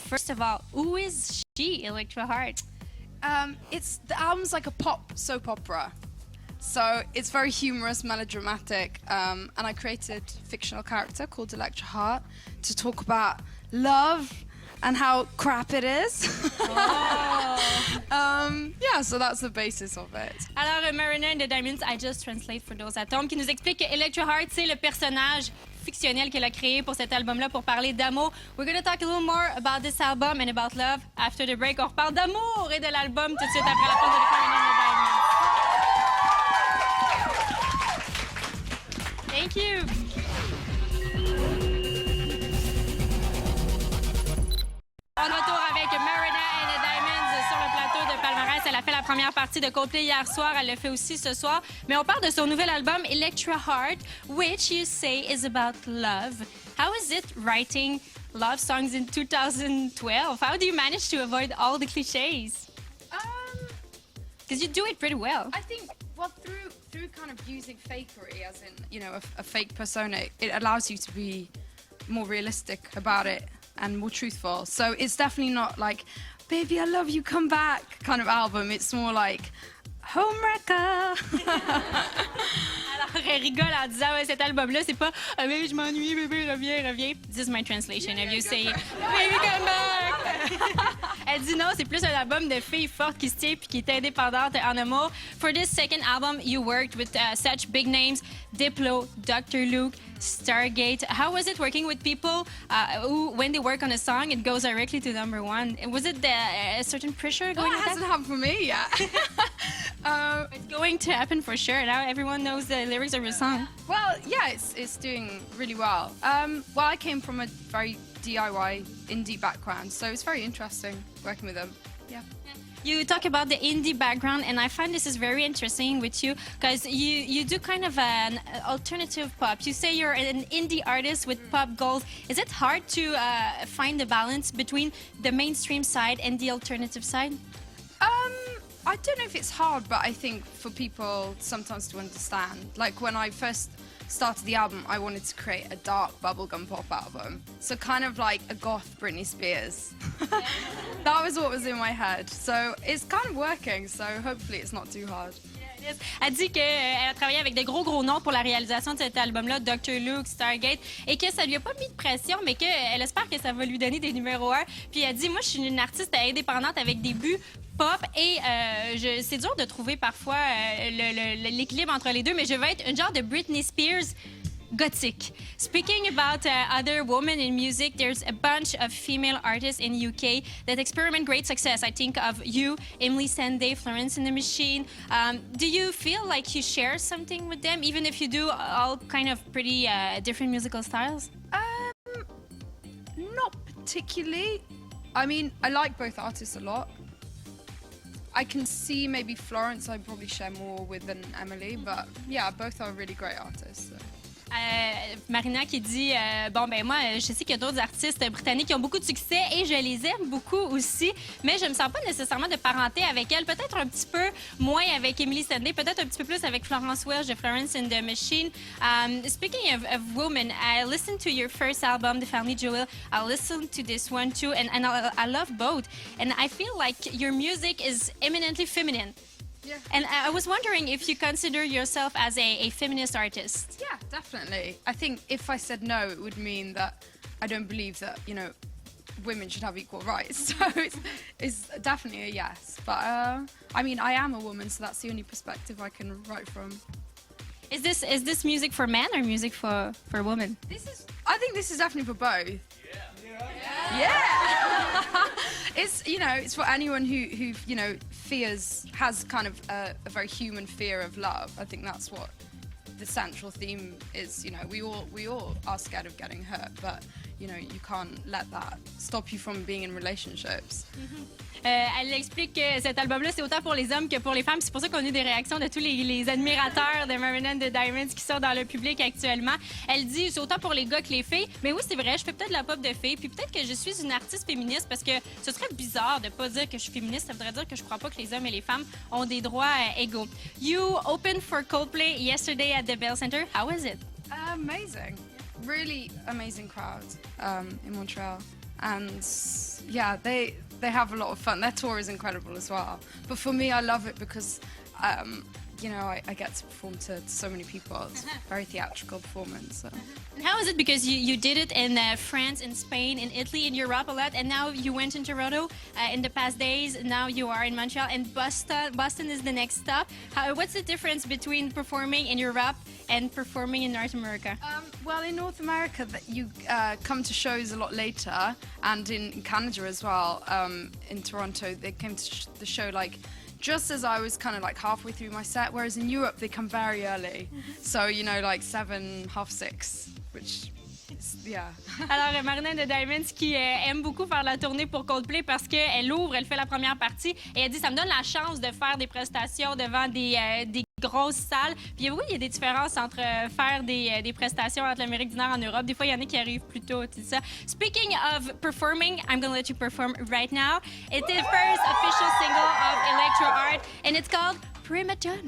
first of all, who is she, Electra Heart? The album's like a pop soap opera. So it's very humorous, melodramatic, and I created a fictional character called Electra Heart to talk about love and how crap it is. Yeah, so that's the basis of it. Alors, Marina and the Diamonds, I just translate for those at home, qui nous explique que Electra Heart, c'est le personnage fictionnel qu'elle a créé pour cet album-là pour parler d'amour. We're going to talk a little more about this album and about love after the break. On reparle d'amour et de l'album tout de suite après la pause de Marina and the Diamonds. Thank you. En retour avec Marina and the Diamonds sur le plateau de Palmarès. Elle a fait la première partie de Coldplay hier soir. Elle le fait aussi ce soir. Mais on parle de son nouvel album, Electra Heart, which you say is about love. How is it writing love songs in 2012? How do you manage to avoid all the cliches? Because you do it pretty well. I think, well, through kind of using fakery, as in, you know, a fake persona, it allows you to be more realistic about it and more truthful. So it's definitely not like, baby, I love you, come back kind of album. It's more like, homewrecker. Alors, elle rigole en disant, ouais, cet album-là, c'est pas, ah, bébé, je m'ennuie, bébé, reviens, reviens. This is my translation of you saying, baby, come back. Elle dit non, c'est plus un album de filles fortes qui se tient puis qui est indépendante en amour. For this second album, you worked with such big names, Diplo, Dr. Luke, Stargate. How was it working with people who, when they work on a song, it goes directly to number one? Was it a certain pressure going Well, it hasn't happened for me yet. It's going to happen for sure. Now everyone knows the lyrics of your song. Well, yeah, it's doing really well. Well, I came from a very DIY indie background, so it's very interesting working with them. Yeah. You talk about the indie background, and I find this is very interesting with you because you do kind of an alternative pop. You say you're an indie artist with pop goals. Is it hard to find the balance between the mainstream side and the alternative side? I don't know if it's hard, but I think for people sometimes to understand. Like when I first started the album, I wanted to create a dark bubblegum pop album. So kind of like a goth Britney Spears. That was what was in my head. So it's kind of working, so hopefully it's not too hard. Elle dit qu'elle a travaillé avec de gros noms pour la réalisation de cet album-là, Dr. Luke, Stargate, et que ça lui a pas mis de pression, mais qu'elle espère que ça va lui donner des numéros 1. Puis elle dit, moi, je suis une artiste indépendante avec des buts pop et c'est dur de trouver parfois l'équilibre entre les deux, mais je veux être une genre de Britney Spears gothic. Speaking about other women in music, there's a bunch of female artists in UK that experiment great success. I think of you, Emily Sandé, Florence and the Machine. Do you feel like you share something with them, even if you do all kind of pretty different musical styles? Not particularly. I mean, I like both artists a lot. I can see maybe Florence I probably share more with than Emily, but yeah, both are really great artists. So. Marina qui dit bon ben moi je sais qu'il y a d'autres artistes britanniques qui ont beaucoup de succès et je les aime beaucoup aussi, mais je me sens pas nécessairement de parenté avec elles, peut-être un petit peu moins avec Emily Sandé, peut-être un petit peu plus avec Florence Welch de Florence and the Machine. Speaking of women, I listened to your first album, The Family Jewel. I listened to this one too, and I love both, and I feel like your music is eminently feminine. Yeah. And I was wondering if you consider yourself as a feminist artist. Yeah, definitely. I think if I said no, it would mean that I don't believe that, you know, women should have equal rights. So it's definitely a yes. But I mean, I am a woman, so that's the only perspective I can write from. Is this music for men or music for women? I think this is definitely for both. Yeah. It's, you know, it's for anyone who you know, has kind of a very human fear of love. I think that's what the central theme is. You know, we all are scared of getting hurt, but you know, you can't let that stop you from being in relationships. Elle explique que cet album-là, c'est autant pour les hommes que pour les femmes. C'est pour ça qu'on a eu des réactions de tous les admirateurs de Marina and the Diamonds qui sont dans le public actuellement. Elle dit c'est autant pour les gars que les filles. Mais oui, c'est vrai, je fais peut-être de la pop de filles. Puis peut-être que je suis une artiste féministe parce que ce serait bizarre de pas dire que je suis féministe. Ça voudrait dire que je crois pas que les hommes et les femmes ont des droits égaux. You opened for Coldplay yesterday at the Bell Center. How was it? Amazing. Really amazing crowd in Montreal. And yeah, they have a lot of fun. Their tour is incredible as well. But for me, I love it because, you know, I get to perform to so many people. It's a very theatrical performance. So. And how is it? Because you did it in France, in Spain, in Italy, in Europe a lot, and now you went in Toronto in the past days. Now you are in Montreal, and Boston is the next stop. What's the difference between performing in Europe and performing in North America? Well, in North America, that you come to shows a lot later, and in Canada as well. In Toronto, they came to the show like just as I was kind of like halfway through my set, whereas in Europe they come very early. So, you know, like 7, half 6, which is, yeah. Alors, Marina de Diamonds qui aime beaucoup faire la tournée pour Coldplay parce qu'elle ouvre, elle fait la première partie et elle dit ça me donne la chance de faire des prestations devant des grosses salles. Puis oui, il y a des différences entre faire des prestations entre l'Amérique du Nord et en Europe. Des fois, il y en a qui arrivent plus tôt, tu sais ça. Speaking of performing, I'm going to let you perform right now. It's the first official single of Electro Art and it's called Prima Donna.